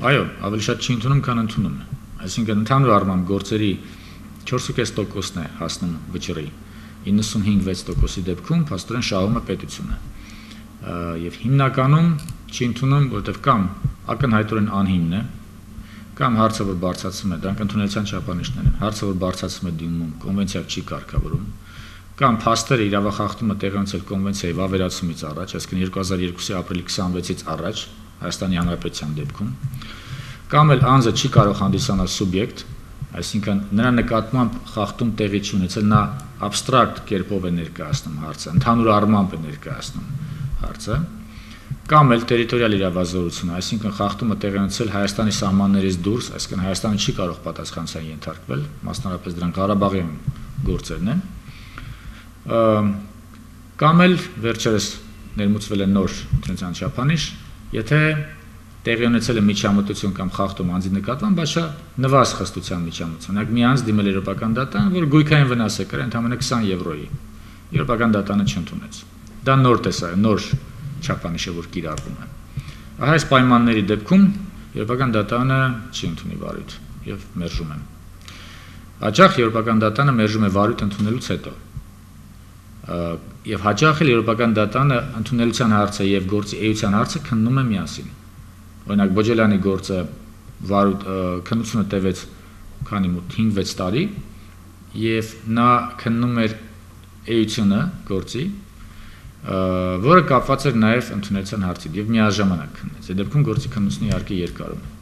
Այո, ավելի շատ չի ընդունում, քան ընդունում է։ Այսինքն ընդհանուր առմամբ գործերի 4.5%-ն է հասնում վճռի, 95-6%-ի դեպքում փաստորեն շահում է պետությունը։ Եվ հիմնականում չի ընդունում, որովհետև կամ ակնհայտորեն անհիմն է, կամ հարցը, որ բարձրացում է, դրանք ընդունելության չափանիշներ են, հարցը, որ բարձրացում է դիմում, կոնվենցիա չի կարգավորում, կամ փաստերը իրավախախտումը տեղի ունեցել կոնվենցիայի վավերացումից առաջ, այսինքն 2002-ի ապրիլի 26-ից առաջ Հայաստանի Հանրապետության դեպքում, կամ էլ անձը չի կարող հանդիսանալ սուբյեկտ, այսինքն նրա նկատմամբ խախտում տեղի չի ունեցել, նա աբստրակտ կերպով է ներկայացնում հարցը, ընդհանուր առմամբ է ներկայացնում հարցը, կամ էլ տերիտորիալ իրավազորությունը, այսինքն խախտումը տեղի ունեցել Հայաստանի սահմաններից դուրս, այսինքն Հայաստանը չի կարող պատասխանատվության ենթարկվել, մասնավորապես դրանք Ղարաբաղյան գործերն են, կամ էլ վերջերս ներմուծվել է նոր ընդունելության չափանիշ, եթե տեղի ունեցել է միջամտություն կամ խախտում անձի նկատմամբ, բայց նվազ խստության միջամտություն։ Օրինակ մի անձ դիմել է Եվրոպական դատարան, որ գույքային վնաս է կրել ընդամենը 20 եվրոյի։ Եվրոպական դատարանը չընդունեց։ Դա նոր չափանիշ է, որ կիրառվում է։ Ահա այս պայմանների դեպքում Եվրոպական դատարանը չի ընդունի վարույթ եւ մերժում է։ Հաճախ Եվրոպական դատարանը մերժում է վարույթ ընդունելուց հետո։ Եվ հաճախ էլ Եվրոպական դատարանը ընդունելության հարցը եւ գործի էության հարցը քննում է միասին։ Օրինակ Բոջելյանի գործը քննությունը տևեց քանի մոտ 5-6 տարի եւ նա քննում էր էությունը գործի, որը կապված էր նաեւ ընդունելության հարցին եւ միաժամանակ քննեց։ Այդ դեպքում գործի քննությունը իհարկե երկարում է։